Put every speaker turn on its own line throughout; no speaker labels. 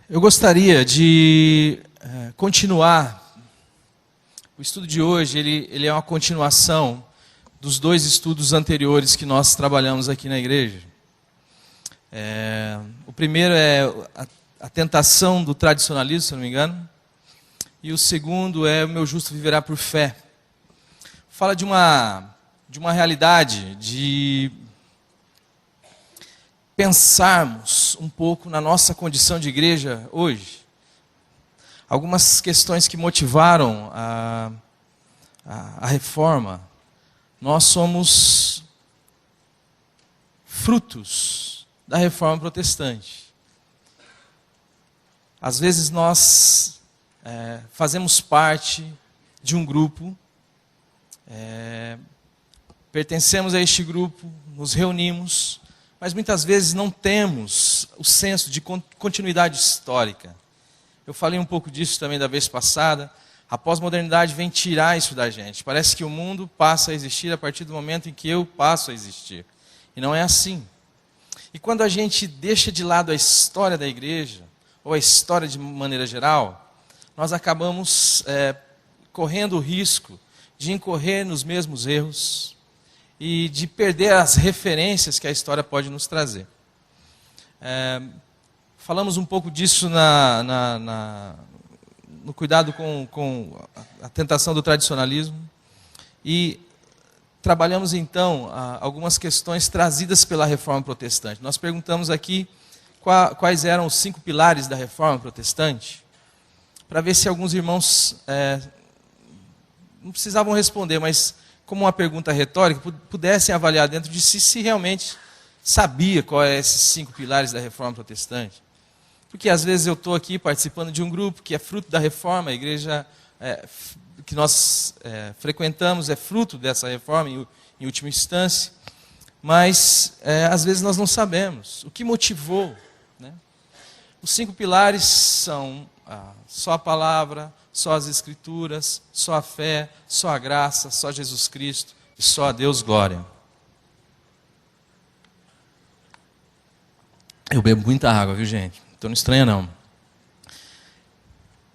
Eu gostaria de continuar. O estudo de hoje ele é uma continuação dos dois estudos anteriores que nós trabalhamos aqui na igreja. O primeiro é a tentação do tradicionalismo, se não me engano. E o segundo é o meu justo viverá por fé. Fala de uma realidade de pensarmos um pouco na nossa condição de igreja hoje. Algumas questões que motivaram a reforma. Nós somos frutos da reforma protestante. Às vezes nós fazemos parte de um grupo, pertencemos a este grupo, nos reunimos, mas muitas vezes não temos o senso de continuidade histórica. Eu falei um pouco disso também da vez passada. A pós-modernidade vem tirar isso da gente. Parece que o mundo passa a existir a partir do momento em que eu passo a existir. E não é assim. E quando a gente deixa de lado a história da igreja, ou a história de maneira geral, nós acabamos correndo o risco de incorrer nos mesmos erros e de perder as referências que a história pode nos trazer. Falamos um pouco disso no cuidado com a tentação do tradicionalismo e trabalhamos então algumas questões trazidas pela reforma protestante. Nós perguntamos aqui quais eram os 5 pilares da reforma protestante, para ver se alguns irmãos não precisavam responder, mas como uma pergunta retórica, pudessem avaliar dentro de si se realmente sabia quais são esses 5 pilares da reforma protestante. Porque às vezes eu estou aqui participando de um grupo que é fruto da reforma, a igreja que nós frequentamos é fruto dessa reforma em última instância, mas às vezes nós não sabemos o que motivou. Né? Os 5 pilares são só a palavra, só as escrituras, só a fé, só a graça, só Jesus Cristo e só a Deus glória. Eu bebo muita água, viu gente? Então não estranha não.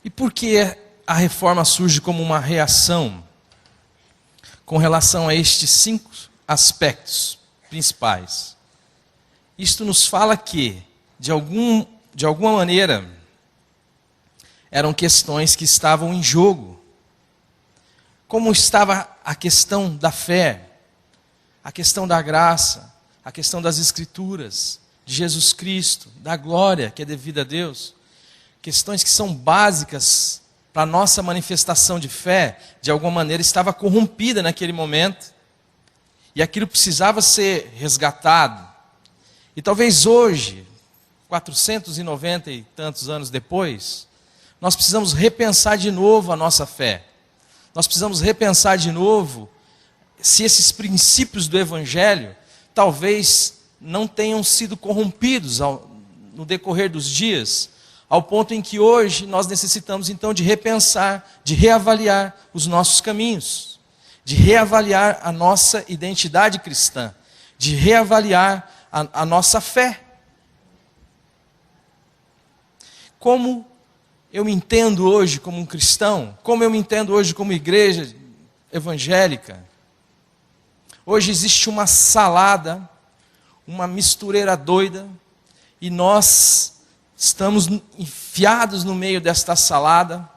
E por que a reforma surge como uma reação com relação a estes 5 aspectos principais? Isto nos fala que, de alguma maneira, eram questões que estavam em jogo. Como estava a questão da fé, a questão da graça, a questão das escrituras, de Jesus Cristo, da glória que é devida a Deus. Questões que são básicas para a nossa manifestação de fé, de alguma maneira estava corrompida naquele momento. E aquilo precisava ser resgatado. E talvez hoje, 490 e tantos anos depois, nós precisamos repensar de novo a nossa fé. Nós precisamos repensar de novo se esses princípios do Evangelho talvez não tenham sido corrompidos no decorrer dos dias, ao ponto em que hoje nós necessitamos então de repensar, de reavaliar os nossos caminhos, de reavaliar a nossa identidade cristã, de reavaliar a nossa fé. Como eu me entendo hoje como um cristão? Como eu me entendo hoje como igreja evangélica? Hoje existe uma salada, uma mistureira doida, e nós estamos enfiados no meio desta salada,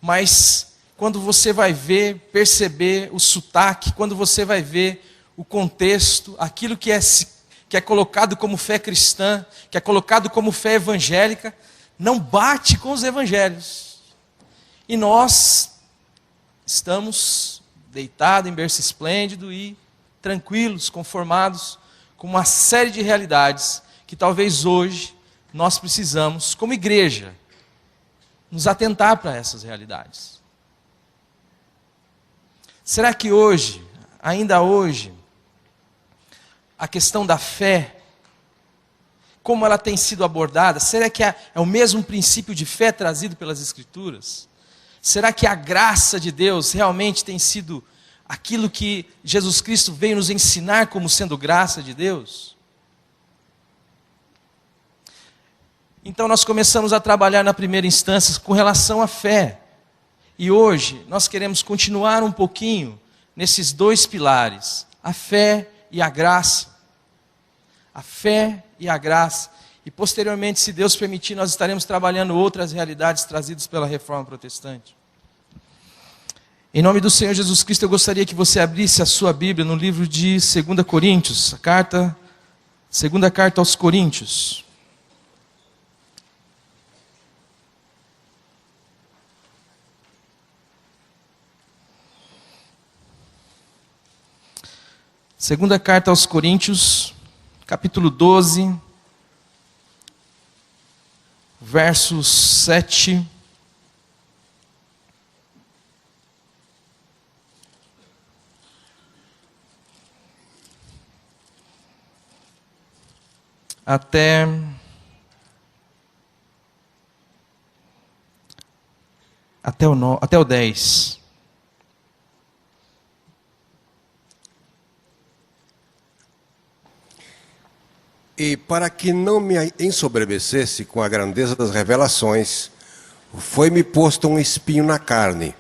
mas quando você vai ver, perceber o sotaque, quando você vai ver o contexto, aquilo que é colocado como fé cristã, que é colocado como fé evangélica, não bate com os evangelhos. E nós estamos deitados em berço esplêndido e tranquilos, conformados com uma série de realidades que talvez hoje nós precisamos, como igreja, nos atentar para essas realidades. Será que hoje, ainda hoje, a questão da fé, como ela tem sido abordada, será que é o mesmo princípio de fé trazido pelas Escrituras? Será que a graça de Deus realmente tem sido aquilo que Jesus Cristo veio nos ensinar como sendo graça de Deus? Então nós começamos a trabalhar na primeira instância com relação à fé. E hoje nós queremos continuar um pouquinho nesses dois pilares, a fé e a graça. A fé e a graça. E posteriormente, se Deus permitir, nós estaremos trabalhando outras realidades trazidas pela Reforma Protestante. Em nome do Senhor Jesus Cristo, eu gostaria que você abrisse a sua Bíblia no livro de 2 Coríntios, segunda carta aos Coríntios. Segunda carta aos Coríntios, capítulo 12, versos 7 até o 10.
E para que não me ensoberbecesse com a grandeza das revelações, foi-me posto um espinho na carne,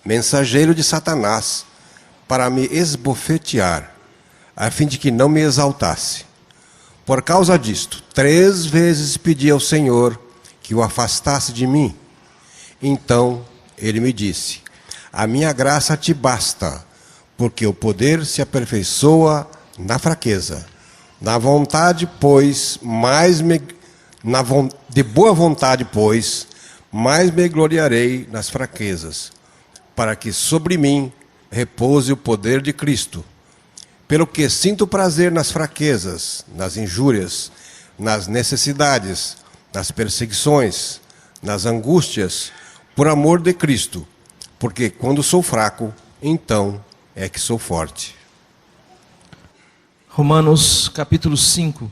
mensageiro de Satanás, para me esbofetear, a fim de que não me exaltasse. Por causa disto, 3 vezes pedi ao Senhor que o afastasse de mim. Então ele me disse: a minha graça te basta, porque o poder se aperfeiçoa na fraqueza. De boa vontade, pois, mais me gloriarei nas fraquezas, para que sobre mim repouse o poder de Cristo. Pelo que sinto prazer nas fraquezas, nas injúrias, nas necessidades, nas perseguições, nas angústias, por amor de Cristo, porque quando sou fraco, então é que sou forte.
Romanos capítulo 5.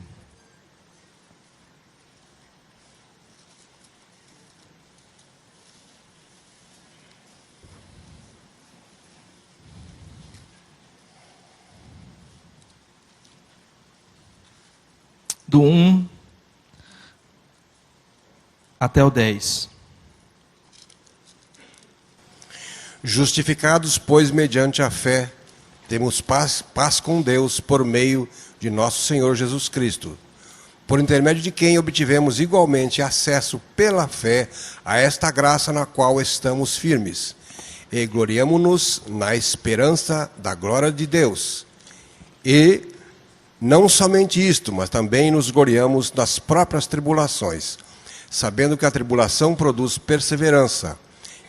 Do 1 até o 10.
Justificados, pois, mediante a fé, temos paz com Deus por meio de nosso Senhor Jesus Cristo, por intermédio de quem obtivemos igualmente acesso pela fé a esta graça na qual estamos firmes, e gloriamo-nos na esperança da glória de Deus. E não somente isto, mas também nos gloriamos nas próprias tribulações, sabendo que a tribulação produz perseverança,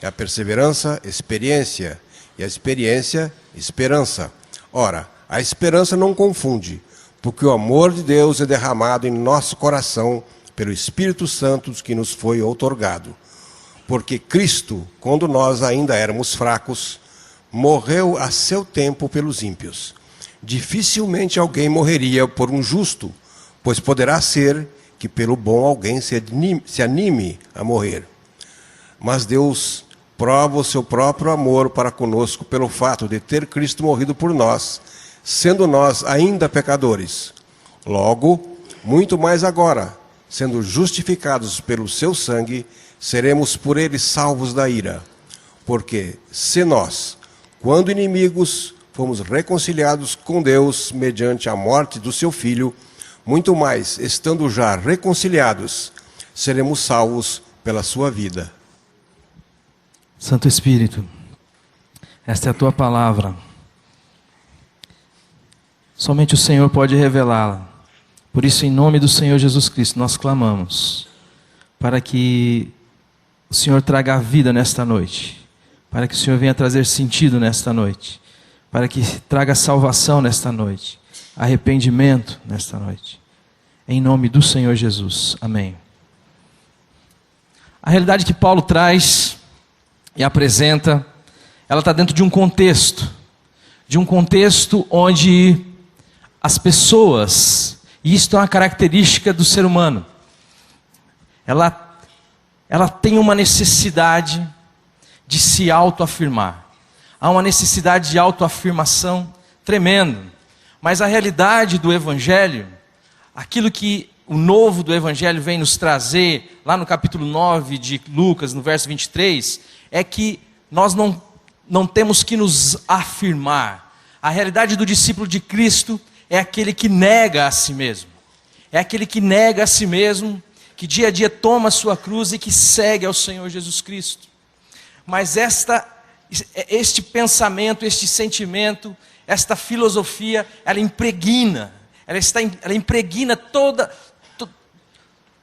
e a perseverança, experiência, e a experiência, esperança. Ora, a esperança não confunde, porque o amor de Deus é derramado em nosso coração pelo Espírito Santo que nos foi outorgado. Porque Cristo, quando nós ainda éramos fracos, morreu a seu tempo pelos ímpios. Dificilmente alguém morreria por um justo, pois poderá ser que pelo bom alguém se anime a morrer. Mas Deus prova o seu próprio amor para conosco pelo fato de ter Cristo morrido por nós, sendo nós ainda pecadores. Logo, muito mais agora, sendo justificados pelo seu sangue, seremos por ele salvos da ira. Porque se nós, quando inimigos, fomos reconciliados com Deus mediante a morte do seu Filho, muito mais, estando já reconciliados, seremos salvos pela sua vida.
Santo Espírito, esta é a tua palavra. Somente o Senhor pode revelá-la. Por isso, em nome do Senhor Jesus Cristo, nós clamamos para que o Senhor traga a vida nesta noite, para que o Senhor venha trazer sentido nesta noite, para que traga salvação nesta noite, arrependimento nesta noite. Em nome do Senhor Jesus. Amém. A realidade que Paulo traz e apresenta, ela está dentro de um contexto onde as pessoas, e isto é uma característica do ser humano, ela tem uma necessidade de se autoafirmar. Há uma necessidade de autoafirmação tremenda. Mas a realidade do Evangelho, aquilo que o novo do Evangelho vem nos trazer, lá no capítulo 9 de Lucas, no verso 23, é que nós não temos que nos afirmar. A realidade do discípulo de Cristo é aquele que nega a si mesmo. É aquele que nega a si mesmo, que dia a dia toma a sua cruz e que segue ao Senhor Jesus Cristo. Mas este pensamento, este sentimento, esta filosofia, ela impregna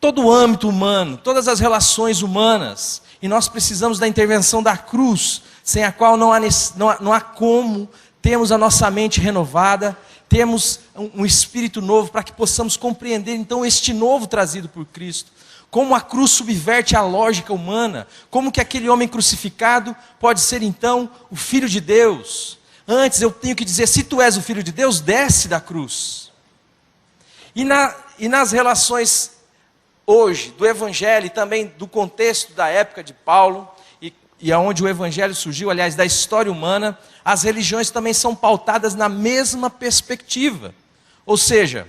todo o âmbito humano, todas as relações humanas. E nós precisamos da intervenção da cruz, sem a qual não há como termos a nossa mente renovada, temos um espírito novo, para que possamos compreender então este novo trazido por Cristo. Como a cruz subverte a lógica humana, como que aquele homem crucificado pode ser então o Filho de Deus. Antes eu tenho que dizer, se tu és o Filho de Deus, desce da cruz. E nas relações hoje, do Evangelho e também do contexto da época de Paulo, e aonde o Evangelho surgiu, aliás, da história humana, as religiões também são pautadas na mesma perspectiva. Ou seja,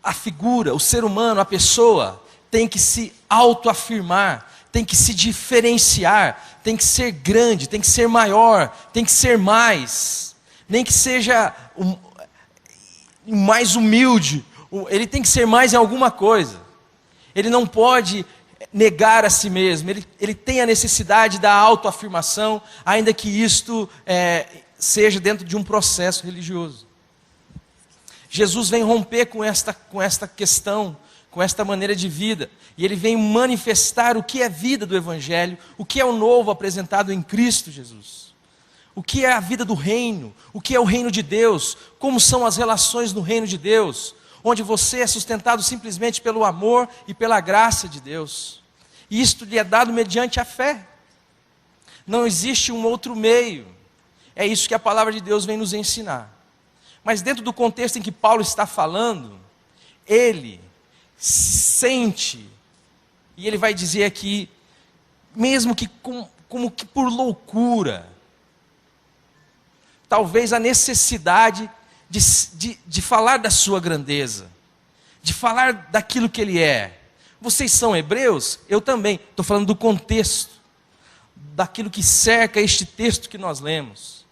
a figura, o ser humano, a pessoa, tem que se autoafirmar, tem que se diferenciar, tem que ser grande, tem que ser maior, tem que ser mais, nem que seja mais humilde, ele tem que ser mais em alguma coisa. Ele não pode negar a si mesmo, ele tem a necessidade da autoafirmação, ainda que isto seja dentro de um processo religioso. Jesus vem romper com esta questão, com esta maneira de vida, e ele vem manifestar o que é a vida do Evangelho, o que é o novo apresentado em Cristo Jesus. O que é a vida do reino, o que é o reino de Deus, como são as relações no reino de Deus, onde você é sustentado simplesmente pelo amor e pela graça de Deus. E isto lhe é dado mediante a fé. Não existe um outro meio. É isso que a palavra de Deus vem nos ensinar. Mas dentro do contexto em que Paulo está falando, ele sente, e ele vai dizer aqui, mesmo que como que por loucura, talvez a necessidade de falar da sua grandeza, de falar daquilo que ele é. Vocês são hebreus? Eu também. Estou falando do contexto, daquilo que cerca este texto que nós lemos.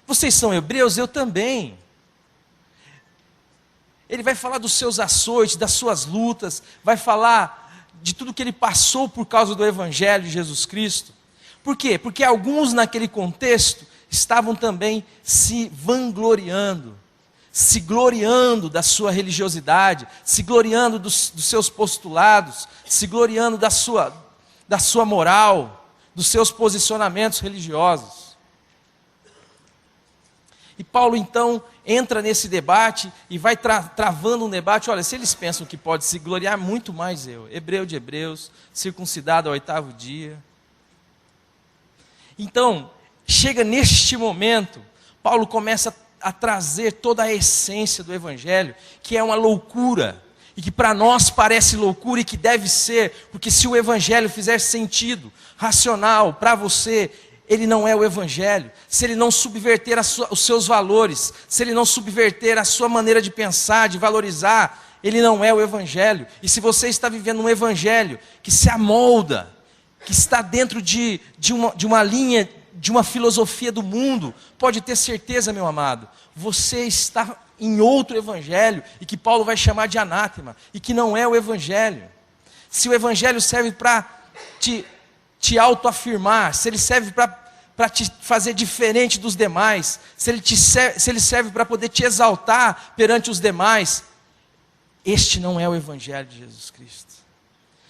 Vocês são hebreus? Eu também. Ele vai falar dos seus açoites, das suas lutas, vai falar de tudo que ele passou por causa do Evangelho de Jesus Cristo. Por quê? Porque alguns naquele contexto estavam também se vangloriando, se gloriando da sua religiosidade, se gloriando dos seus postulados, se gloriando da sua moral, dos seus posicionamentos religiosos. E Paulo então entra nesse debate e vai travando um debate. Olha, se eles pensam que pode se gloriar, muito mais eu, hebreu de hebreus, circuncidado ao 8º dia. Então, chega neste momento, Paulo começa a trazer toda a essência do Evangelho, que é uma loucura, e que para nós parece loucura e que deve ser, porque se o Evangelho fizer sentido, racional para você, ele não é o Evangelho. Se ele não subverter os seus valores, se ele não subverter a sua maneira de pensar, de valorizar, ele não é o Evangelho. E se você está vivendo um Evangelho que se amolda, que está dentro de uma linha, de uma filosofia do mundo, pode ter certeza, meu amado, você está em outro Evangelho, e que Paulo vai chamar de anátema, e que não é o Evangelho. Se o Evangelho serve para te autoafirmar, se ele serve para te fazer diferente dos demais, se ele serve para poder te exaltar perante os demais, este não é o Evangelho de Jesus Cristo.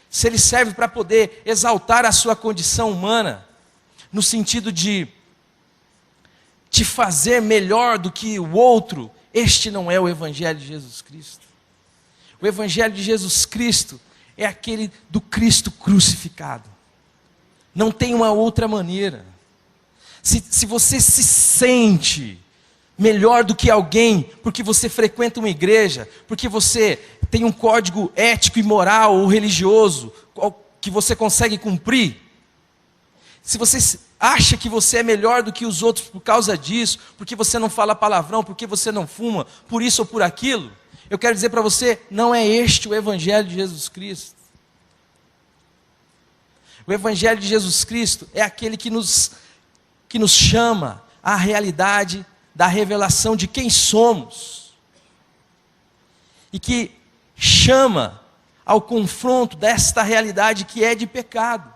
Se ele serve para poder exaltar a sua condição humana, no sentido de te fazer melhor do que o outro, este não é o Evangelho de Jesus Cristo. O Evangelho de Jesus Cristo é aquele do Cristo crucificado. Não tem uma outra maneira. Se você se sente melhor do que alguém, porque você frequenta uma igreja, porque você tem um código ético e moral ou religioso que você consegue cumprir, se você acha que você é melhor do que os outros por causa disso, porque você não fala palavrão, porque você não fuma, por isso ou por aquilo, Eu quero dizer para você, não é este o Evangelho de Jesus Cristo. O Evangelho de Jesus Cristo é aquele que nos chama à realidade da revelação de quem somos. E que chama ao confronto desta realidade que é de pecado.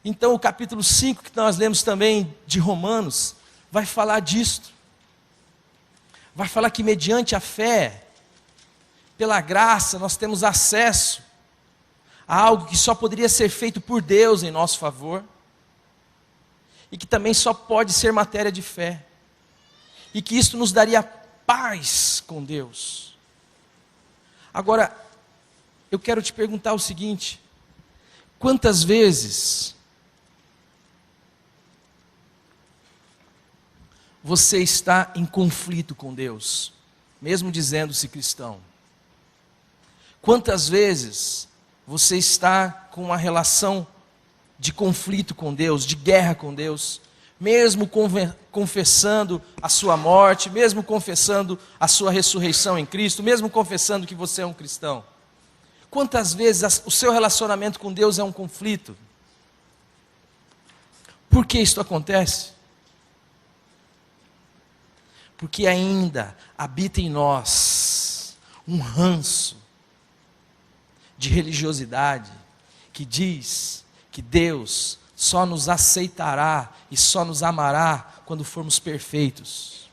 Então o capítulo 5 que nós lemos também de Romanos, vai falar disto. Vai falar que mediante a fé, pela graça, nós temos acesso a algo que só poderia ser feito por Deus em nosso favor. E que também só pode ser matéria de fé. E que isto nos daria paz com Deus. Agora, eu quero te perguntar o seguinte: quantas vezes você está em conflito com Deus, mesmo dizendo-se cristão? Quantas vezes você está com uma relação de conflito com Deus, de guerra com Deus, mesmo confessando a sua morte, mesmo confessando a sua ressurreição em Cristo, mesmo confessando que você é um cristão? Quantas vezes o seu relacionamento com Deus é um conflito? Por que isto acontece? Porque ainda habita em nós um ranço de religiosidade que diz que Deus só nos aceitará e só nos amará quando formos perfeitos.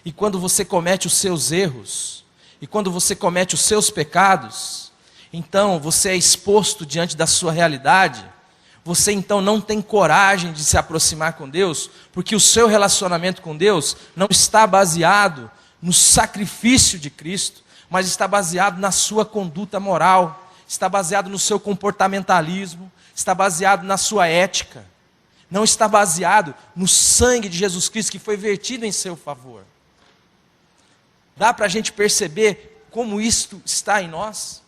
E quando você comete os seus erros, e quando você comete os seus pecados, então você é exposto diante da sua realidade. Você então não tem coragem de se aproximar com Deus, porque o seu relacionamento com Deus não está baseado no sacrifício de Cristo, mas está baseado na sua conduta moral, está baseado no seu comportamentalismo, está baseado na sua ética, não está baseado no sangue de Jesus Cristo que foi vertido em seu favor. Dá para a gente perceber como isto está em nós?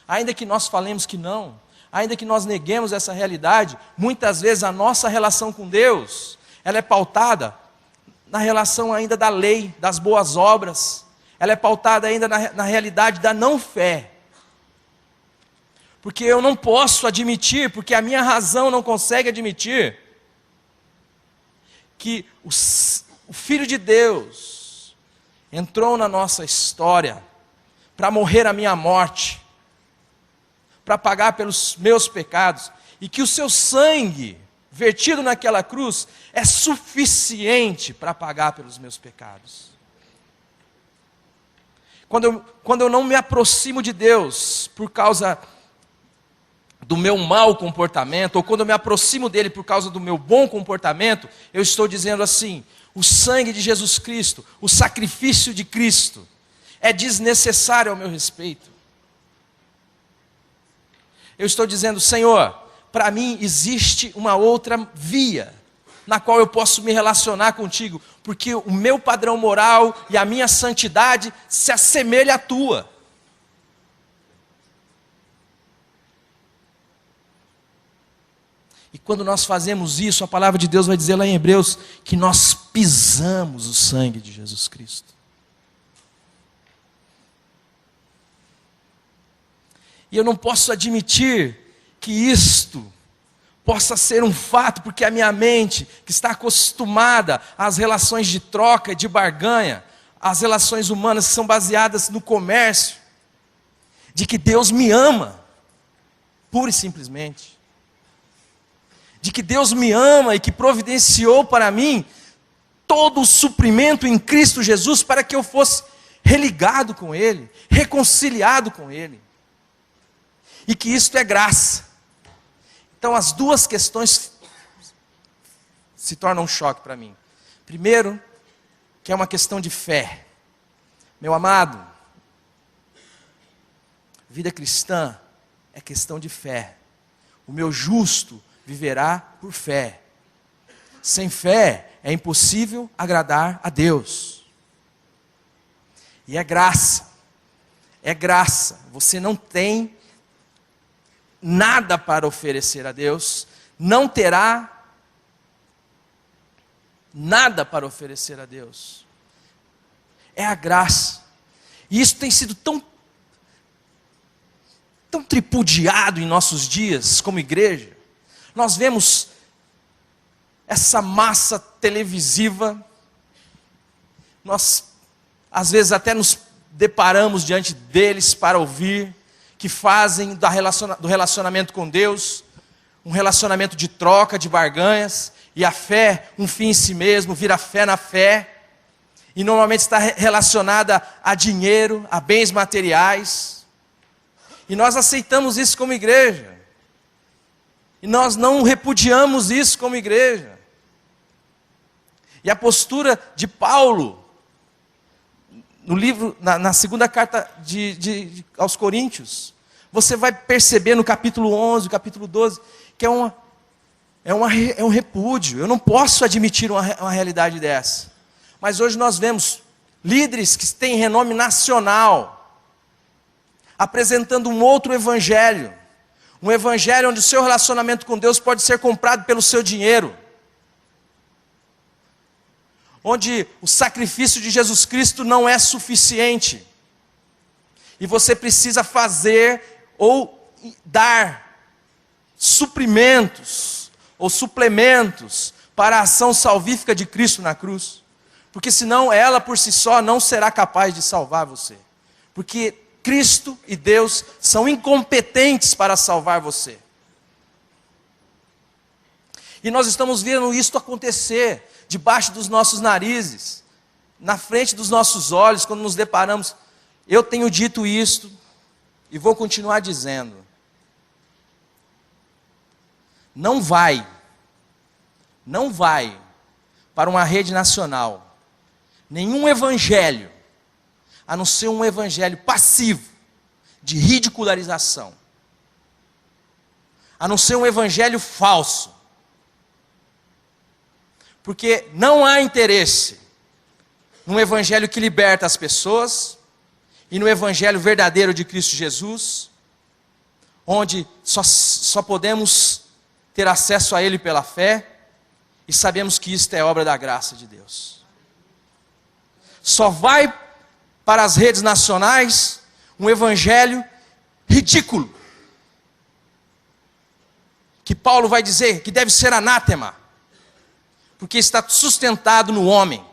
Ainda que nós falemos que não, ainda que nós neguemos essa realidade, muitas vezes a nossa relação com Deus, ela é pautada na relação ainda da lei, das boas obras, ela é pautada ainda na realidade da não fé. Porque eu não posso admitir, porque a minha razão não consegue admitir, que o Filho de Deus entrou na nossa história para morrer a minha morte, para pagar pelos meus pecados, e que o seu sangue vertido naquela cruz é suficiente para pagar pelos meus pecados. Quando eu não me aproximo de Deus por causa do meu mau comportamento, ou quando eu me aproximo dele por causa do meu bom comportamento, eu estou dizendo assim: o sangue de Jesus Cristo, o sacrifício de Cristo, é desnecessário ao meu respeito. Eu estou dizendo: Senhor, para mim existe uma outra via, na qual eu posso me relacionar contigo, porque o meu padrão moral e a minha santidade se assemelha à tua. E quando nós fazemos isso, a palavra de Deus vai dizer lá em Hebreus, que nós pisamos o sangue de Jesus Cristo. E eu não posso admitir que isto possa ser um fato, porque a minha mente, que está acostumada às relações de troca e de barganha, às relações humanas que são baseadas no comércio, de que Deus me ama, pura e simplesmente. De que Deus me ama e que providenciou para mim todo o suprimento em Cristo Jesus para que eu fosse religado com Ele, reconciliado com Ele. E que isto é graça. Então as duas questões se tornam um choque para mim. Primeiro, que é uma questão de fé. Meu amado, vida cristã é questão de fé. O meu justo viverá por fé. Sem fé é impossível agradar a Deus. E é graça. É graça. Você não tem nada para oferecer a Deus, não terá nada para oferecer a Deus. é a graça. E isso tem sido tão tripudiado em nossos dias como igreja. Nós vemos essa massa televisiva, nós às vezes até nos deparamos diante deles para ouvir, que fazem do relacionamento com Deus um relacionamento de troca, de barganhas, e a fé um fim em si mesmo, vira fé na fé, e normalmente está relacionada a dinheiro, a bens materiais, e nós aceitamos isso como igreja, e nós não repudiamos isso como igreja. E a postura de Paulo, no livro, na segunda carta aos Coríntios, você vai perceber no capítulo 11, capítulo 12, que é um repúdio. Eu não posso admitir uma realidade dessa. Mas hoje nós vemos líderes que têm renome nacional, apresentando um outro evangelho. Um evangelho onde o seu relacionamento com Deus pode ser comprado pelo seu dinheiro. Onde o sacrifício de Jesus Cristo não é suficiente. E você precisa fazer ou dar suprimentos ou suplementos para a ação salvífica de Cristo na cruz. Porque senão ela por si só não será capaz de salvar você. Porque Cristo e Deus são incompetentes para salvar você. E nós estamos vendo isso acontecer debaixo dos nossos narizes, na frente dos nossos olhos, quando nos deparamos. Eu tenho dito isto e vou continuar dizendo. Não vai para uma rede nacional nenhum evangelho, a não ser um evangelho passivo, de ridicularização, a não ser um evangelho falso, porque não há interesse num evangelho que liberta as pessoas, e no evangelho verdadeiro de Cristo Jesus, onde só podemos ter acesso a Ele pela fé, e sabemos que isto é obra da graça de Deus. Só vai para as redes nacionais um evangelho ridículo, que Paulo vai dizer que deve ser anátema, porque está sustentado no homem,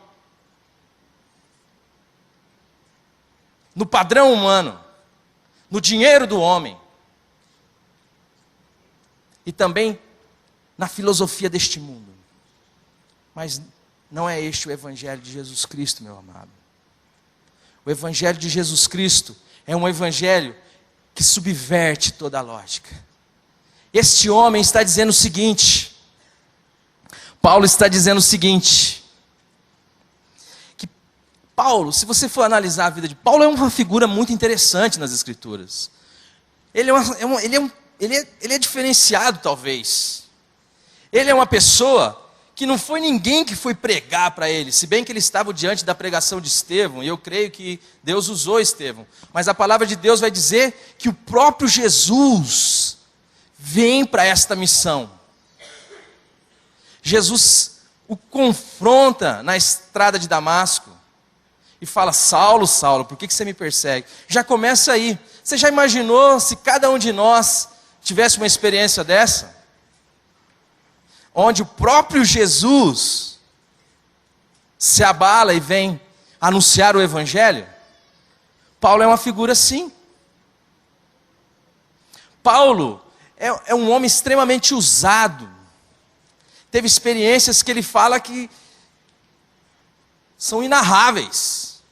no padrão humano, no dinheiro do homem, e também na filosofia deste mundo. Mas não é este o evangelho de Jesus Cristo, meu amado. O evangelho de Jesus Cristo é um evangelho que subverte toda a lógica. Este homem está dizendo o seguinte, Paulo está dizendo o seguinte, que Paulo, se você for analisar a vida de Paulo, é uma figura muito interessante nas Escrituras. Ele é diferenciado, talvez. Ele é uma pessoa que não foi ninguém que foi pregar para ele, se bem que ele estava diante da pregação de Estevão, e eu creio que Deus usou Estevão. Mas a palavra de Deus vai dizer que o próprio Jesus vem para esta missão. Jesus o confronta na estrada de Damasco e fala: Saulo, Saulo, por que você me persegue? Já começa aí. Você já imaginou se cada um de nós tivesse uma experiência dessa? Onde o próprio Jesus se abala e vem anunciar o evangelho? Paulo é uma figura assim. Paulo é um homem extremamente usado. Teve experiências que ele fala que são inarráveis.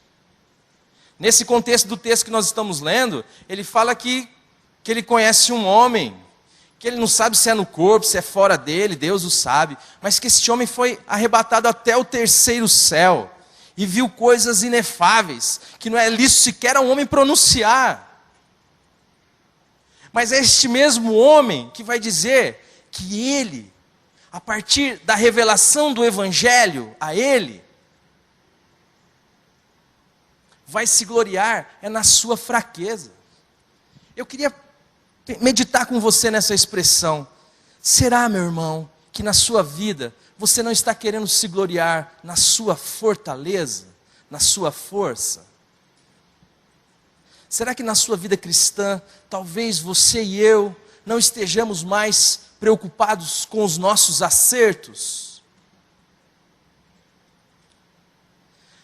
Nesse contexto do texto que nós estamos lendo, ele fala que ele conhece um homem, que ele não sabe se é no corpo, se é fora dele, Deus o sabe, mas que esse homem foi arrebatado até o terceiro céu, e viu coisas inefáveis, que não é lícito sequer a um homem pronunciar. Mas é este mesmo homem que vai dizer que ele, a partir da revelação do evangelho a ele, vai se gloriar na sua fraqueza. Eu queria meditar com você nessa expressão. Será, meu irmão, que na sua vida você não está querendo se gloriar na sua fortaleza, na sua força? Será que na sua vida cristã, talvez você e eu não estejamos mais preocupados com os nossos acertos?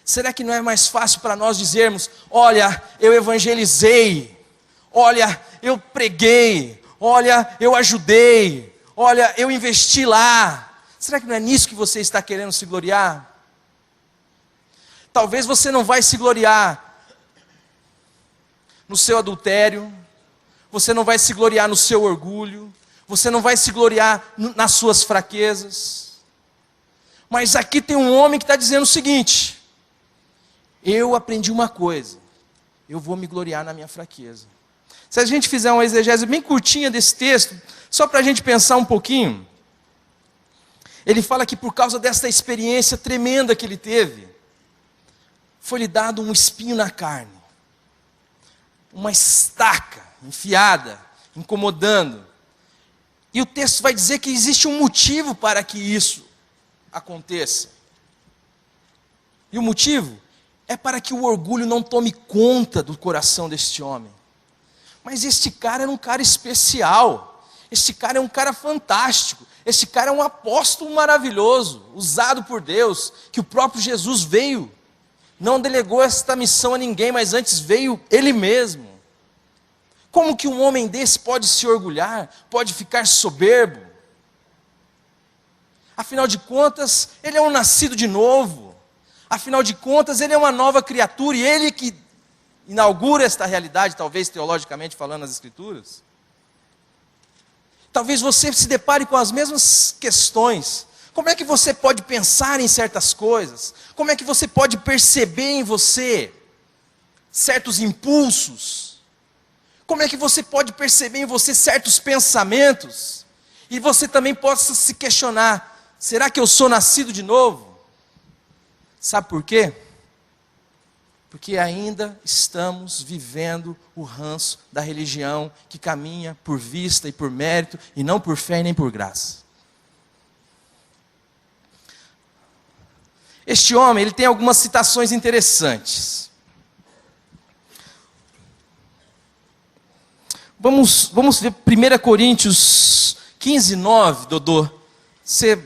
Será que não é mais fácil para nós dizermos: olha, eu evangelizei, olha, eu preguei, olha, eu ajudei, olha, eu investi lá? Será que não é nisso que você está querendo se gloriar? Talvez você não vai se gloriar no seu adultério, você não vai se gloriar no seu orgulho, você não vai se gloriar nas suas fraquezas. Mas aqui tem um homem que está dizendo o seguinte: eu aprendi uma coisa, eu vou me gloriar na minha fraqueza. Se a gente fizer uma exegese bem curtinha desse texto, só para a gente pensar um pouquinho, ele fala que por causa dessa experiência tremenda que ele teve, foi-lhe dado um espinho na carne, uma estaca enfiada, incomodando. E o texto vai dizer que existe um motivo para que isso aconteça. E o motivo é para que o orgulho não tome conta do coração deste homem. Mas este cara era um cara especial, este cara é um cara fantástico, este cara é um apóstolo maravilhoso, usado por Deus, que o próprio Jesus veio, não delegou esta missão a ninguém, mas antes veio Ele mesmo. Como que um homem desse pode se orgulhar, pode ficar soberbo? Afinal de contas, ele é um nascido de novo, afinal de contas, ele é uma nova criatura, e ele que inaugura esta realidade, talvez teologicamente falando nas Escrituras. Talvez você se depare com as mesmas questões. Como é que você pode pensar em certas coisas? Como é que você pode perceber em você certos impulsos? Como é que você pode perceber em você certos pensamentos? E você também possa se questionar: será que eu sou nascido de novo? Sabe por quê? Porque ainda estamos vivendo o ranço da religião que caminha por vista e por mérito, e não por fé e nem por graça. Este homem, ele tem algumas citações interessantes. Vamos ver 1 Coríntios 15, 9, Dodô. Você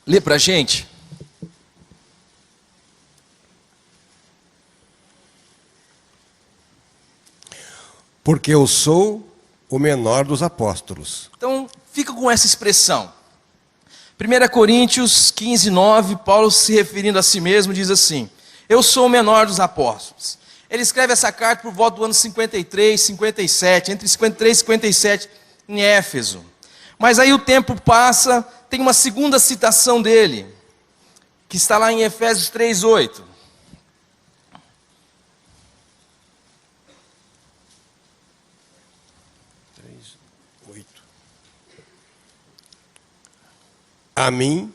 lê para a gente?
Porque eu sou o menor dos apóstolos.
Então, fica com essa expressão. 1 Coríntios 15, 9, Paulo se referindo a si mesmo, diz assim: eu sou o menor dos apóstolos. Ele escreve essa carta por volta do ano 53, 57, entre 53 e 57, em Éfeso. Mas aí o tempo passa, tem uma segunda citação dele, que está lá em Efésios 3, 8.
A mim,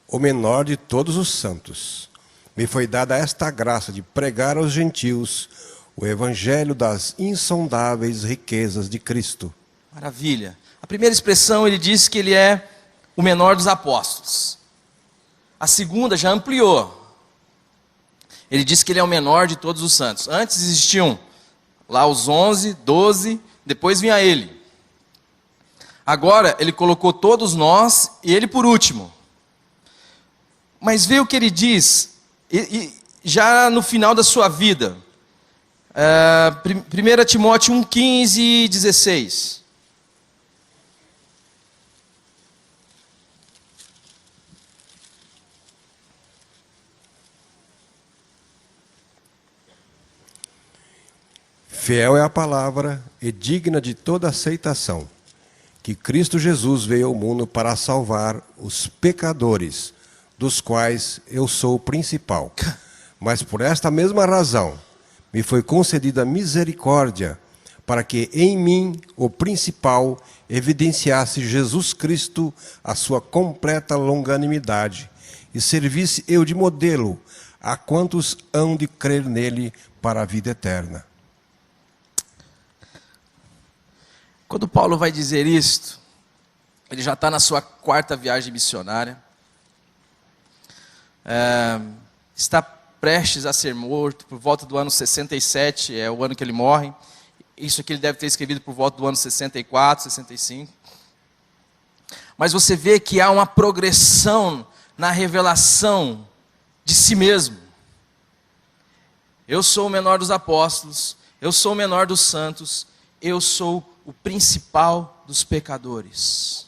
o menor de todos os santos, me foi dada esta graça de pregar aos gentios o evangelho das insondáveis riquezas de Cristo.
Maravilha. A primeira expressão, ele diz que ele é o menor dos apóstolos. A segunda já ampliou. Ele diz que ele é o menor de todos os santos. Antes existiam lá os 11, 12, depois vinha ele. Agora ele colocou todos nós e ele por último. Mas vê o que ele diz, já no final da sua vida. 1 Timóteo 1, 15 e 16.
Fiel é a palavra e digna de toda aceitação, que Cristo Jesus veio ao mundo para salvar os pecadores, dos quais eu sou o principal. Mas por esta mesma razão, me foi concedida misericórdia, para que em mim, o principal, evidenciasse Jesus Cristo a sua completa longanimidade, e servisse eu de modelo a quantos hão de crer nele para a vida eterna.
Quando Paulo vai dizer isto, ele já está na sua 4ª viagem missionária. está prestes a ser morto, por volta do ano 67, é o ano que ele morre. Isso aqui ele deve ter escrevido por volta do ano 64, 65. Mas você vê que há uma progressão na revelação de si mesmo. Eu sou o menor dos apóstolos, eu sou o menor dos santos, eu sou o principal dos pecadores.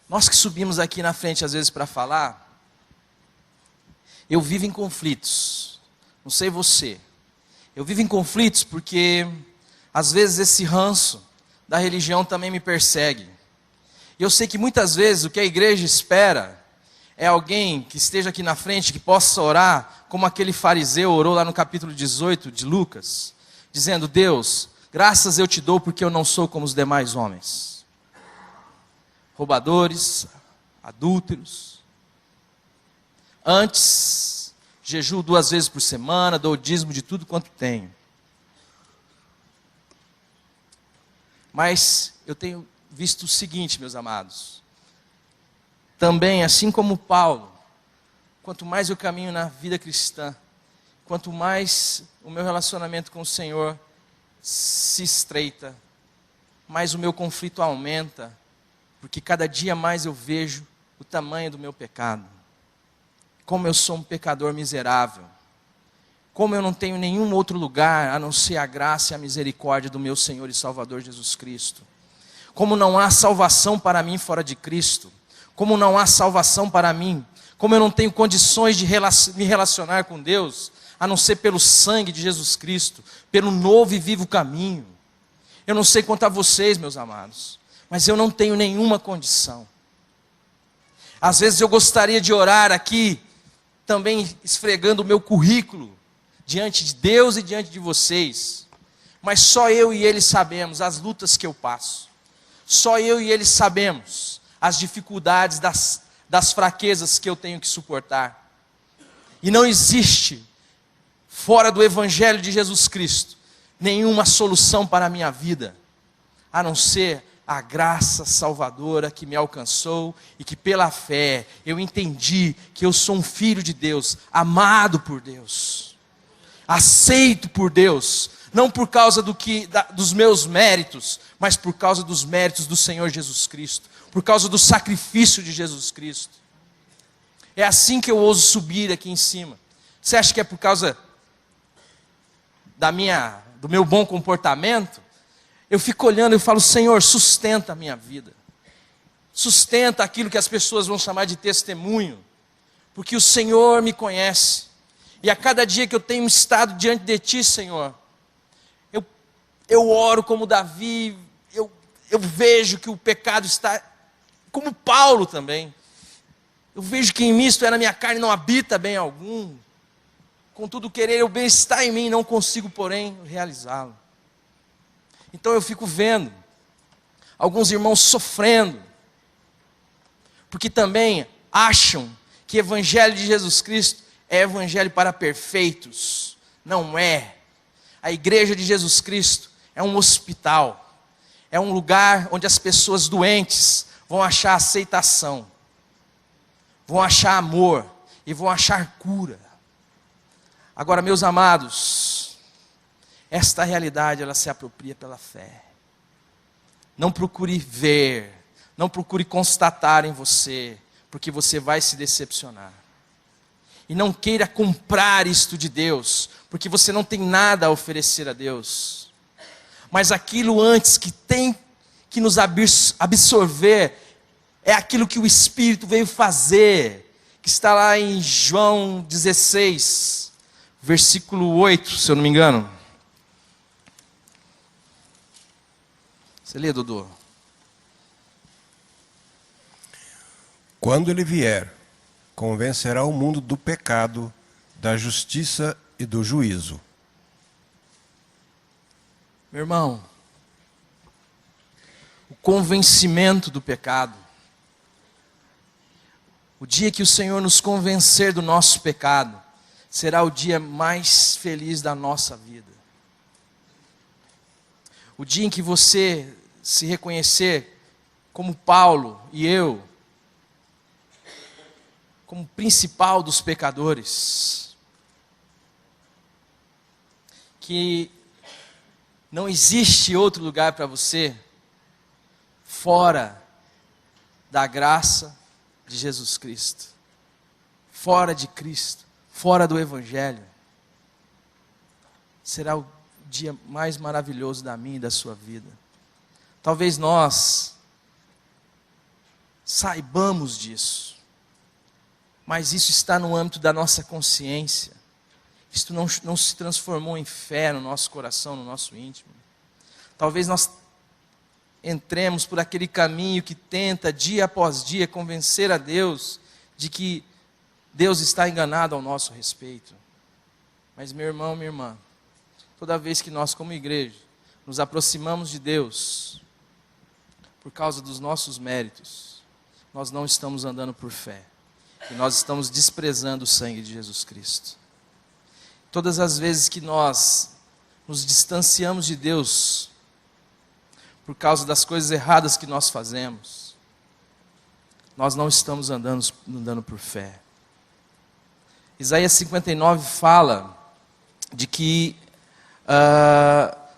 Nós que subimos aqui na frente às vezes para falar, eu vivo em conflitos. Não sei você. Eu vivo em conflitos porque às vezes esse ranço da religião também me persegue. E eu sei que muitas vezes o que a igreja espera é alguém que esteja aqui na frente, que possa orar, como aquele fariseu orou lá no capítulo 18 de Lucas, dizendo: Deus, graças eu te dou porque eu não sou como os demais homens. Roubadores, adúlteros. Antes, jejuo 2 vezes por semana, dou o dízimo de tudo quanto tenho. Mas eu tenho visto o seguinte, meus amados. Também, assim como Paulo, quanto mais eu caminho na vida cristã, quanto mais o meu relacionamento com o Senhor se estreita, mais o meu conflito aumenta, porque cada dia mais eu vejo o tamanho do meu pecado. Como eu sou um pecador miserável. Como eu não tenho nenhum outro lugar a não ser a graça e a misericórdia do meu Senhor e Salvador Jesus Cristo. Como não há salvação para mim fora de Cristo. Como não há salvação para mim. Como eu não tenho condições de me relacionar com Deus, a não ser pelo sangue de Jesus Cristo, pelo novo e vivo caminho. Eu não sei quanto a vocês, meus amados, mas eu não tenho nenhuma condição. Às vezes eu gostaria de orar aqui, também esfregando o meu currículo, diante de Deus e diante de vocês. Mas só eu e Ele sabemos as lutas que eu passo. Só eu e Ele sabemos as dificuldades das fraquezas que eu tenho que suportar. E não existe, fora do Evangelho de Jesus Cristo, nenhuma solução para a minha vida, a não ser a graça salvadora que me alcançou e que pela fé eu entendi que eu sou um filho de Deus, amado por Deus, aceito por Deus, não por causa dos meus méritos, mas por causa dos méritos do Senhor Jesus Cristo, por causa do sacrifício de Jesus Cristo. É assim que eu ouso subir aqui em cima. Você acha que é por causa do meu bom comportamento? Eu fico olhando e falo: Senhor, sustenta a minha vida. Sustenta aquilo que as pessoas vão chamar de testemunho. Porque o Senhor me conhece. E a cada dia que eu tenho estado diante de Ti, Senhor, eu oro como Davi, eu vejo que o pecado está, como Paulo também. Eu vejo que em mim, isto é, na minha carne, não habita bem algum. Contudo, querer o bem está em mim, não consigo, porém, realizá-lo. Então eu fico vendo alguns irmãos sofrendo, porque também acham que o Evangelho de Jesus Cristo é Evangelho para perfeitos. Não é. A igreja de Jesus Cristo é um hospital, é um lugar onde as pessoas doentes vão achar aceitação, vão achar amor e vão achar cura. Agora, meus amados, esta realidade ela se apropria pela fé. Não procure ver, não procure constatar em você, porque você vai se decepcionar. E não queira comprar isto de Deus, porque você não tem nada a oferecer a Deus. Mas aquilo antes que tem que nos absorver, é aquilo que o Espírito veio fazer, que está lá em João 16, versículo 8, se eu não me engano. Você lê, Dudu?
Quando Ele vier, convencerá o mundo do pecado, da justiça e do juízo.
Meu irmão, o convencimento do pecado, o dia que o Senhor nos convencer do nosso pecado, será o dia mais feliz da nossa vida. O dia em que você se reconhecer como Paulo e eu, como principal dos pecadores, que não existe outro lugar para você fora da graça de Jesus Cristo, fora de Cristo, fora do Evangelho. Será o dia mais maravilhoso da minha e da sua vida. Talvez nós saibamos disso, mas isso está no âmbito da nossa consciência. Isto não se transformou em fé no nosso coração, no nosso íntimo. Talvez nós entremos por aquele caminho que tenta, dia após dia, convencer a Deus de que Deus está enganado ao nosso respeito. Mas, meu irmão, minha irmã, toda vez que nós, como igreja, nos aproximamos de Deus, por causa dos nossos méritos, nós não estamos andando por fé. E nós estamos desprezando o sangue de Jesus Cristo. Todas as vezes que nós nos distanciamos de Deus, por causa das coisas erradas que nós fazemos, nós não estamos andando por fé. Isaías 59 fala de que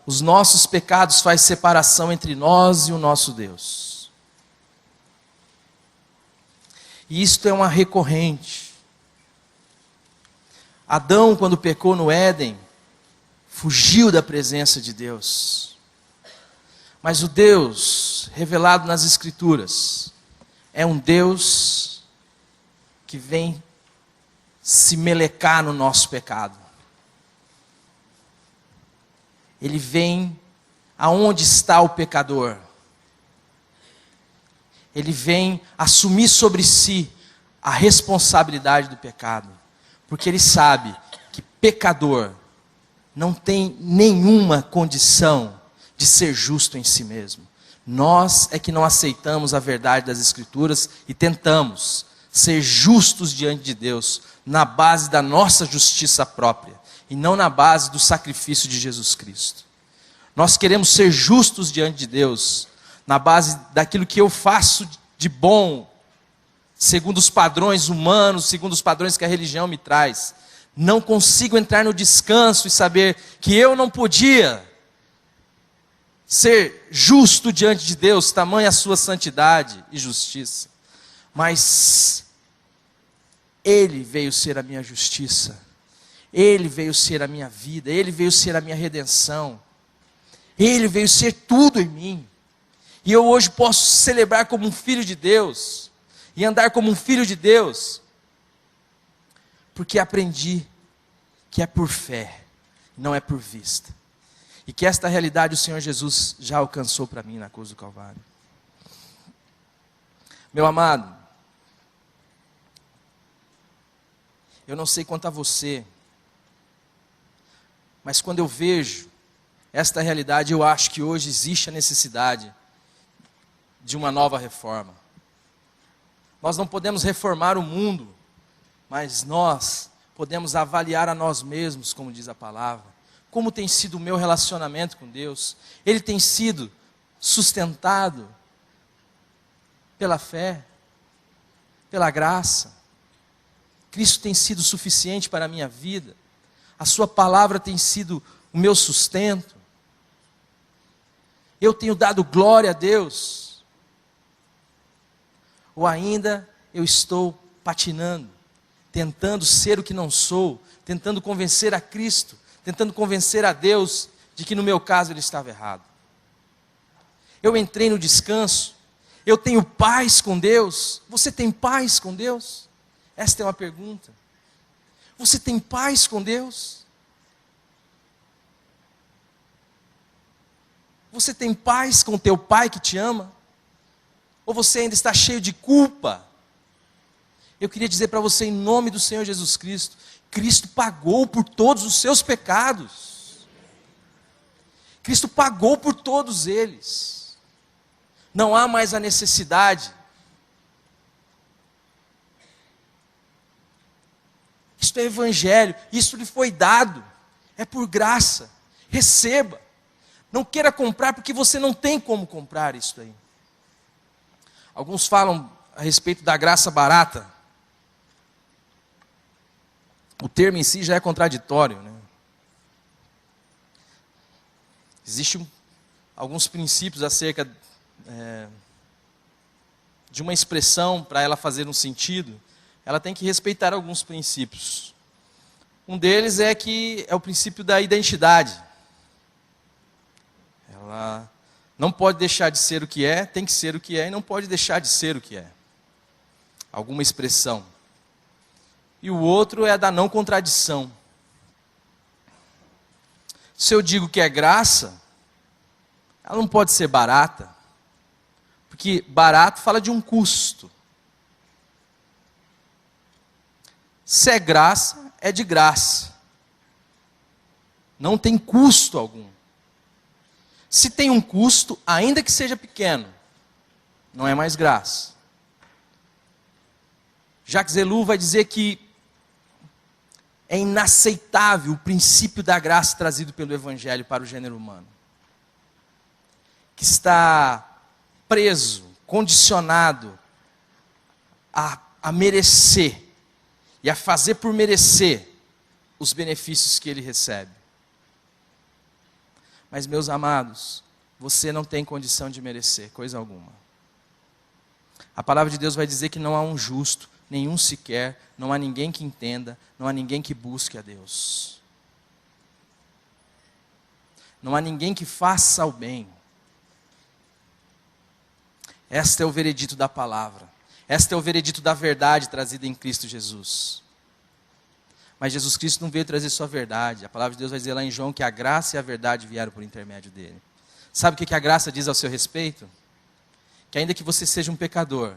os nossos pecados fazem separação entre nós e o nosso Deus. E isto é uma recorrente. Adão, quando pecou no Éden, fugiu da presença de Deus. Mas o Deus revelado nas Escrituras é um Deus que vem se melecar no nosso pecado. Ele vem aonde está o pecador. Ele vem assumir sobre si a responsabilidade do pecado. Porque ele sabe que pecador não tem nenhuma condição de ser justo em si mesmo. Nós é que não aceitamos a verdade das Escrituras e tentamos ser justos diante de Deus na base da nossa justiça própria e não na base do sacrifício de Jesus Cristo. Nós queremos ser justos diante de Deus na base daquilo que eu faço de bom, segundo os padrões humanos, segundo os padrões que a religião me traz. Não consigo entrar no descanso e saber que eu não podia ser justo diante de Deus, tamanha a sua santidade e justiça. Mas Ele veio ser a minha justiça, Ele veio ser a minha vida, Ele veio ser a minha redenção, Ele veio ser tudo em mim. E eu hoje posso celebrar como um filho de Deus e andar como um filho de Deus, porque aprendi que é por fé, não é por vista. E que esta realidade o Senhor Jesus já alcançou para mim na cruz do Calvário. Meu amado, eu não sei quanto a você, mas quando eu vejo esta realidade, eu acho que hoje existe a necessidade de uma nova reforma. Nós não podemos reformar o mundo, mas nós podemos avaliar a nós mesmos, como diz a palavra. Como tem sido o meu relacionamento com Deus? Ele tem sido sustentado pela fé, pela graça. Cristo tem sido suficiente para a minha vida. A sua palavra tem sido o meu sustento. Eu tenho dado glória a Deus. Ou ainda eu estou patinando, tentando ser o que não sou, tentando convencer a Cristo, tentando convencer a Deus de que no meu caso Ele estava errado. Eu entrei no descanso, eu tenho paz com Deus. Você tem paz com Deus? Esta é uma pergunta. Você tem paz com Deus? Você tem paz com teu pai que te ama? Ou você ainda está cheio de culpa? Eu queria dizer para você, em nome do Senhor Jesus Cristo, Cristo pagou por todos os seus pecados. Cristo pagou por todos eles. Não há mais a necessidade. Isto é evangelho, isso lhe foi dado. É por graça. Receba. Não queira comprar porque você não tem como comprar isso aí. Alguns falam a respeito da graça barata. o termo em si já é contraditório, né? Existem alguns princípios acerca de uma expressão, para ela fazer um sentido, ela tem que respeitar alguns princípios. Um deles é que é o princípio da identidade. Ela não pode deixar de ser o que é, tem que ser o que é, e não pode deixar de ser o que é. Alguma expressão. E o outro é a da não contradição. Se eu digo que é graça, ela não pode ser barata, porque barato fala de um custo. Se é graça, é de graça. Não tem custo algum. Se tem um custo, ainda que seja pequeno, não é mais graça. Jacques Ellul vai dizer que é inaceitável o princípio da graça trazido pelo Evangelho para o gênero humano, que está preso, condicionado a merecer e a fazer por merecer os benefícios que ele recebe. Mas, meus amados, você não tem condição de merecer coisa alguma. A palavra de Deus vai dizer que não há um justo, nenhum sequer, não há ninguém que entenda, não há ninguém que busque a Deus. Não há ninguém que faça o bem. Este é o veredito da palavra. Este é o veredito da verdade trazida em Cristo Jesus. Mas Jesus Cristo não veio trazer só a verdade. A palavra de Deus vai dizer lá em João que a graça e a verdade vieram por intermédio dele. Sabe o que a graça diz ao seu respeito? Que ainda que você seja um pecador,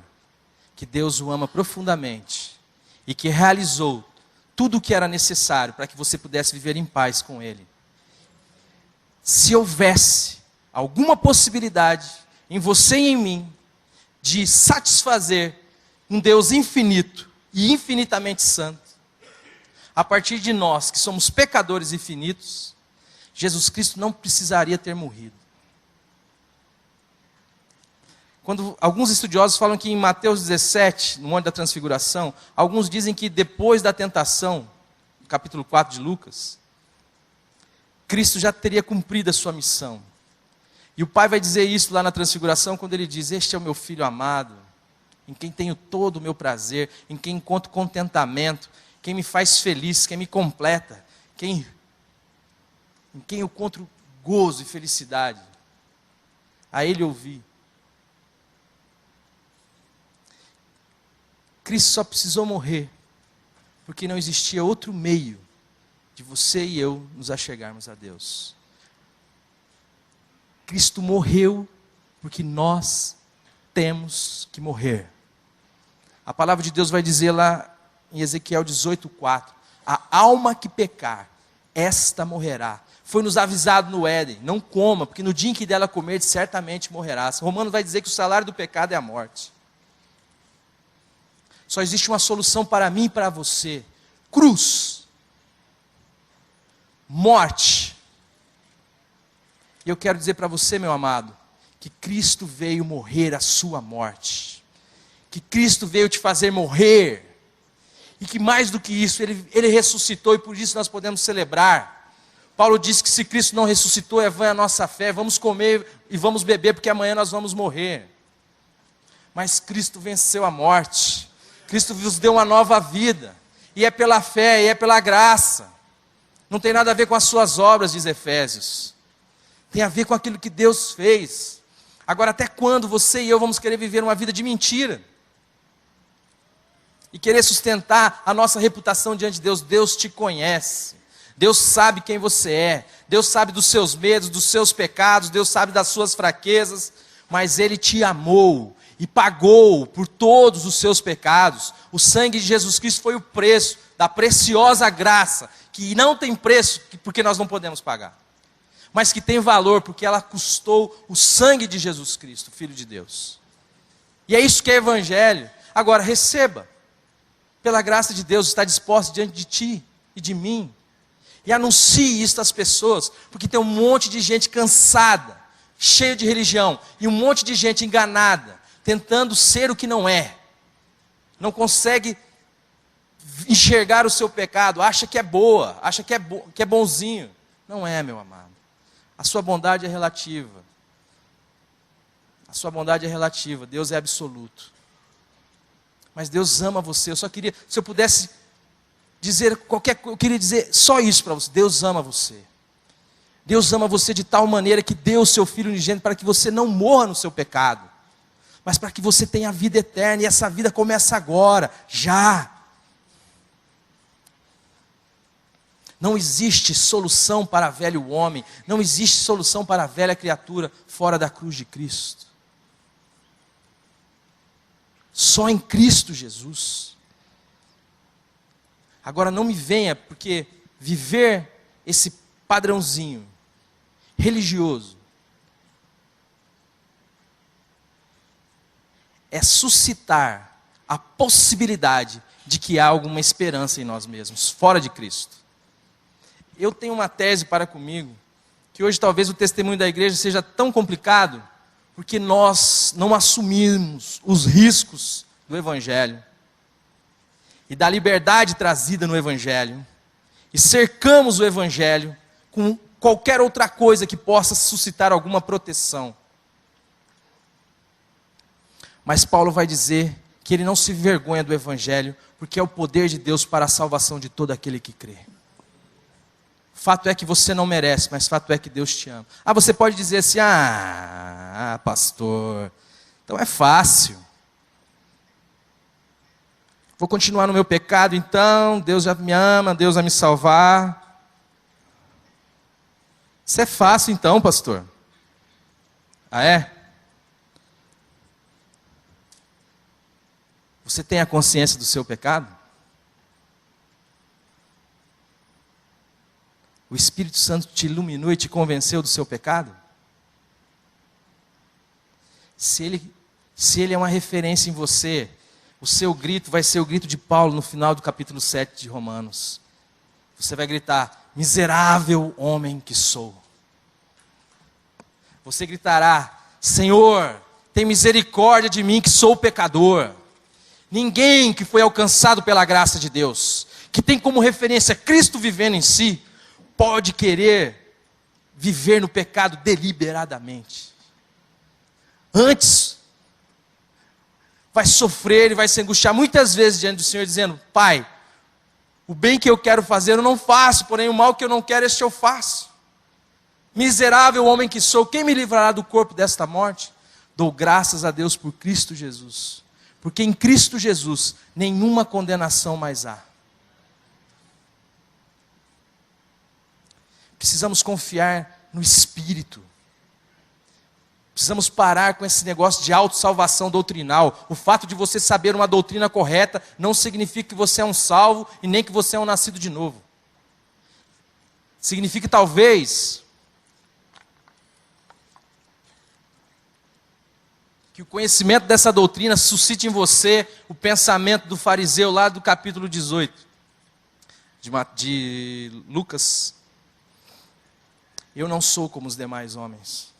que Deus o ama profundamente e que realizou tudo o que era necessário para que você pudesse viver em paz com Ele. Se houvesse alguma possibilidade em você e em mim de satisfazer um Deus infinito e infinitamente santo, a partir de nós, que somos pecadores infinitos, Jesus Cristo não precisaria ter morrido. Quando alguns estudiosos falam que em Mateus 17, no Monte da Transfiguração, alguns dizem que depois da tentação, no capítulo 4 de Lucas, Cristo já teria cumprido a sua missão. E o Pai vai dizer isso lá na Transfiguração, quando ele diz: este é o meu Filho amado, em quem tenho todo o meu prazer, em quem encontro contentamento, quem me faz feliz, quem me completa, em quem eu encontro gozo e felicidade. A Ele ouvi. Cristo só precisou morrer, porque não existia outro meio de você e eu nos achegarmos a Deus. Cristo morreu porque nós temos que morrer. A palavra de Deus vai dizer lá em Ezequiel 18:4, a alma que pecar, esta morrerá. Foi nos avisado no Éden, não coma, porque no dia em que dela comer, certamente morrerás. Romano vai dizer que o salário do pecado é a morte. Só existe uma solução para mim e para você: cruz, morte. E eu quero dizer para você, meu amado, que Cristo veio morrer a sua morte, que Cristo veio te fazer morrer, e que mais do que isso, Ele ressuscitou, e por isso nós podemos celebrar. Paulo disse que se Cristo não ressuscitou, é vã a nossa fé. Vamos comer e vamos beber, porque amanhã nós vamos morrer. Mas Cristo venceu a morte. Cristo nos deu uma nova vida. E é pela fé, e é pela graça. Não tem nada a ver com as suas obras, diz Efésios. Tem a ver com aquilo que Deus fez. Agora, até quando você e eu vamos querer viver uma vida de mentira? E querer sustentar a nossa reputação diante de Deus? Deus te conhece. Deus sabe quem você é. Deus sabe dos seus medos, dos seus pecados. Deus sabe das suas fraquezas. Mas Ele te amou e pagou por todos os seus pecados. O sangue de Jesus Cristo foi o preço da preciosa graça, que não tem preço porque nós não podemos pagar, mas que tem valor porque ela custou o sangue de Jesus Cristo, Filho de Deus. E é isso que é Evangelho. Agora receba, pela graça de Deus, está disposto diante de ti e de mim, e anuncie isso às pessoas, porque tem um monte de gente cansada, cheia de religião, e um monte de gente enganada, tentando ser o que não é, não consegue enxergar o seu pecado, acha que é boa, acha que é bonzinho. Não é, meu amado. A sua bondade é relativa. A sua bondade é relativa, Deus é absoluto. Mas Deus ama você. Eu só queria, se eu pudesse dizer qualquer coisa, eu queria dizer só isso para você. Deus ama você. Deus ama você de tal maneira que deu o seu Filho unigênito para que você não morra no seu pecado, mas para que você tenha a vida eterna, e essa vida começa agora, já. Não existe solução para velho homem, não existe solução para a velha criatura fora da cruz de Cristo. Só em Cristo Jesus. Agora não me venha, porque viver esse padrãozinho religioso é suscitar a possibilidade de que há alguma esperança em nós mesmos, fora de Cristo. Eu tenho uma tese para comigo, que hoje talvez o testemunho da igreja seja tão complicado, porque nós não assumimos os riscos do Evangelho, e da liberdade trazida no Evangelho, e cercamos o Evangelho com qualquer outra coisa que possa suscitar alguma proteção. Mas Paulo vai dizer que ele não se envergonha do Evangelho, porque é o poder de Deus para a salvação de todo aquele que crê. Fato é que você não merece, mas fato é que Deus te ama. Você pode dizer assim, pastor, então é fácil. Vou continuar no meu pecado então, Deus já me ama, Deus vai me salvar. Isso é fácil então, pastor? É? Você tem a consciência do seu pecado? O Espírito Santo te iluminou e te convenceu do seu pecado? Se ele é uma referência em você, o seu grito vai ser o grito de Paulo no final do capítulo 7 de Romanos. Você vai gritar, miserável homem que sou. Você gritará, Senhor, tem misericórdia de mim que sou pecador. Ninguém que foi alcançado pela graça de Deus, que tem como referência Cristo vivendo em si, pode querer viver no pecado deliberadamente. Antes, vai sofrer e vai se angustiar muitas vezes diante do Senhor, dizendo, Pai, o bem que eu quero fazer eu não faço, porém o mal que eu não quero, este eu faço. Miserável homem que sou, quem me livrará do corpo desta morte? Dou graças a Deus por Cristo Jesus, porque em Cristo Jesus nenhuma condenação mais há. Precisamos confiar no Espírito. Precisamos parar com esse negócio de autossalvação doutrinal. O fato de você saber uma doutrina correta não significa que você é um salvo e nem que você é um nascido de novo. Significa talvez que o conhecimento dessa doutrina suscite em você o pensamento do fariseu lá do capítulo 18 de Lucas. Eu não sou como os demais homens.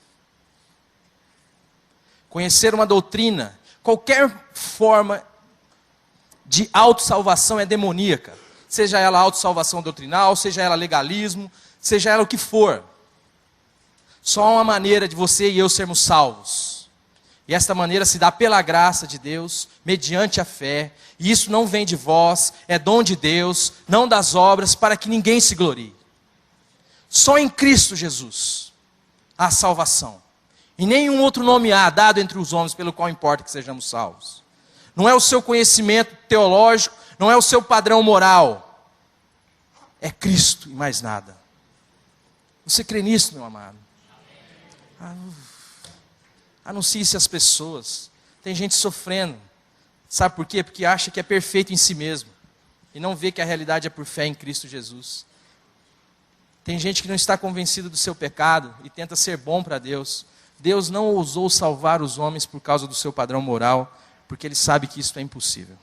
Conhecer uma doutrina, qualquer forma de autossalvação é demoníaca. Seja ela autossalvação doutrinal, seja ela legalismo, seja ela o que for. Só há uma maneira de você e eu sermos salvos. E esta maneira se dá pela graça de Deus, mediante a fé. E isso não vem de vós, é dom de Deus, não das obras, para que ninguém se glorie. Só em Cristo Jesus há salvação. E nenhum outro nome há dado entre os homens pelo qual importa que sejamos salvos. Não é o seu conhecimento teológico, não é o seu padrão moral. É Cristo e mais nada. Você crê nisso, meu amado? Anuncie isso às pessoas. Tem gente sofrendo. Sabe por quê? Porque acha que é perfeito em si mesmo. E não vê que a realidade é por fé em Cristo Jesus. Tem gente que não está convencida do seu pecado e tenta ser bom para Deus. Deus não ousou salvar os homens por causa do seu padrão moral, porque Ele sabe que isso é impossível.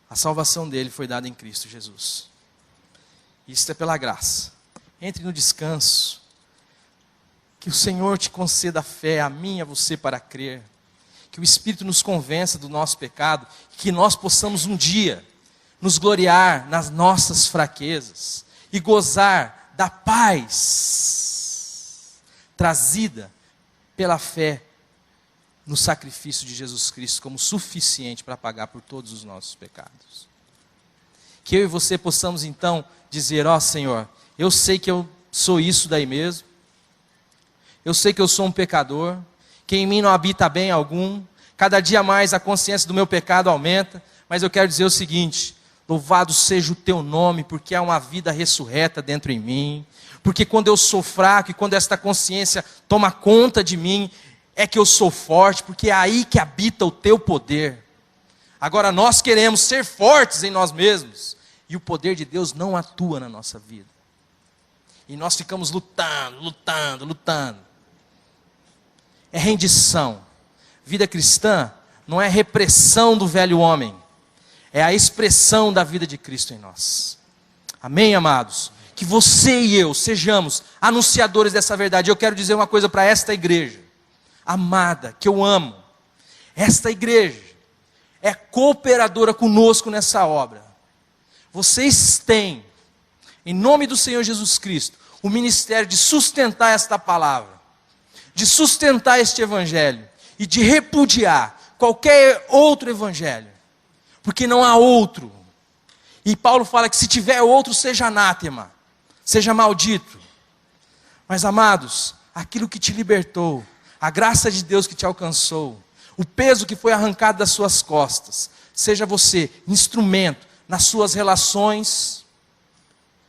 A salvação dele foi dada em Cristo Jesus. Isso é pela graça. Entre no descanso. Que o Senhor te conceda a fé, a mim e a você, para crer. que o Espírito nos convença do nosso pecado, que nós possamos um dia nos gloriar nas nossas fraquezas e gozar da paz trazida pela fé no sacrifício de Jesus Cristo como suficiente para pagar por todos os nossos pecados. Que eu e você possamos então dizer: ó Senhor, eu sei que eu sou isso daí mesmo, eu sei que eu sou um pecador, que em mim não habita bem algum, cada dia mais a consciência do meu pecado aumenta, mas eu quero dizer o seguinte: louvado seja o teu nome, porque há uma vida ressurreta dentro em mim, porque quando eu sou fraco e quando esta consciência toma conta de mim, é que eu sou forte, porque é aí que habita o teu poder. Agora nós queremos ser fortes em nós mesmos, e o poder de Deus não atua na nossa vida. E nós ficamos lutando. É rendição. Vida cristã não é repressão do velho homem, é a expressão da vida de Cristo em nós. Amém, amados? Que você e eu sejamos anunciadores dessa verdade. Eu quero dizer uma coisa para esta igreja amada, que eu amo. Esta igreja é cooperadora conosco nessa obra. Vocês têm, em nome do Senhor Jesus Cristo, o ministério de sustentar esta palavra, de sustentar este evangelho e de repudiar qualquer outro evangelho, porque não há outro. E Paulo fala que se tiver outro, seja anátema, seja maldito. Mas amados, aquilo que te libertou, a graça de Deus que te alcançou, o peso que foi arrancado das suas costas, seja você instrumento nas suas relações,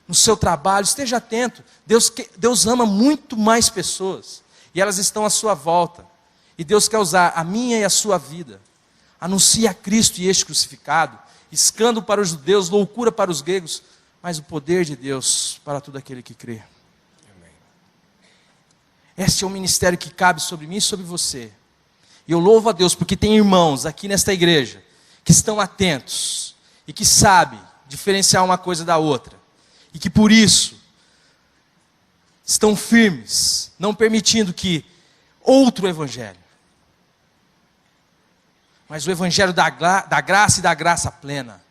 no seu trabalho. Esteja atento. Deus ama muito mais pessoas, e elas estão à sua volta, e Deus quer usar a minha e a sua vida. Anuncie a Cristo e este crucificado, escândalo para os judeus, loucura para os gregos, mas o poder de Deus para todo aquele que crê. Este é um ministério que cabe sobre mim e sobre você. E eu louvo a Deus porque tem irmãos aqui nesta igreja que estão atentos e que sabem diferenciar uma coisa da outra. E que por isso estão firmes, não permitindo que outro evangelho, mas o evangelho da graça e da graça plena,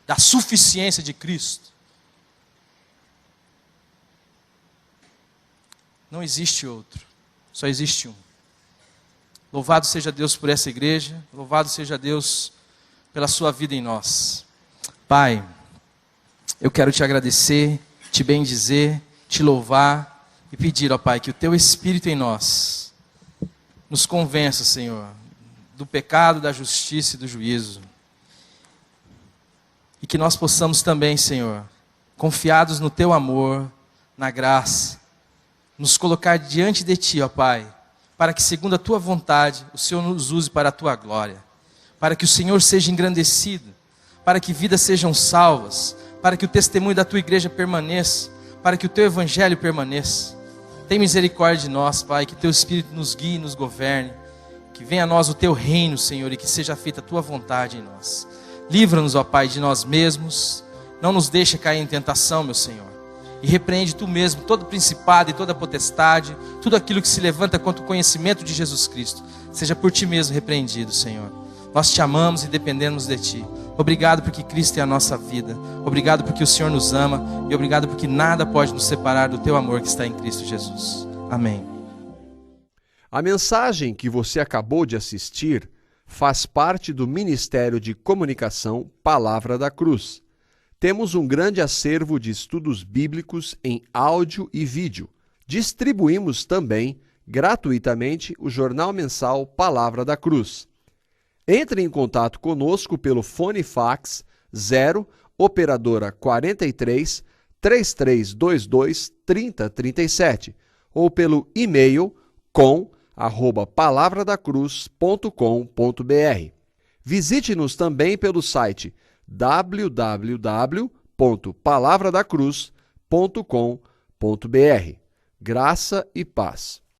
da suficiência de Cristo. Não existe outro, só existe um. Louvado seja Deus por essa igreja, louvado seja Deus pela sua vida em nós. Pai, eu quero te agradecer, te bendizer, te louvar e pedir, ó Pai, que o teu Espírito em nós nos convença, Senhor, do pecado, da justiça e do juízo. E que nós possamos também, Senhor, confiados no teu amor, na graça, nos colocar diante de ti, ó Pai, para que segundo a tua vontade, o Senhor nos use para a tua glória, para que o Senhor seja engrandecido, para que vidas sejam salvas, para que o testemunho da tua igreja permaneça, para que o teu evangelho permaneça. Tem misericórdia de nós, Pai, que teu Espírito nos guie e nos governe, que venha a nós o teu reino, Senhor, e que seja feita a tua vontade em nós. Livra-nos, ó Pai, de nós mesmos, não nos deixa cair em tentação, meu Senhor. E repreende tu mesmo todo principado e toda potestade, tudo aquilo que se levanta contra o conhecimento de Jesus Cristo, seja por ti mesmo repreendido, Senhor. Nós te amamos e dependemos de ti. Obrigado porque Cristo é a nossa vida. Obrigado porque o Senhor nos ama. E obrigado porque nada pode nos separar do teu amor que está em Cristo Jesus. Amém.
A mensagem que você acabou de assistir faz parte do Ministério de Comunicação Palavra da Cruz. Temos um grande acervo de estudos bíblicos em áudio e vídeo. Distribuímos também, gratuitamente, o jornal mensal Palavra da Cruz. Entre em contato conosco pelo fone fax 0 operadora 43 3322 3037 ou pelo e-mail com@palavradacruz.com.br. Visite-nos também pelo site www.palavradacruz.com.br. Graça e paz.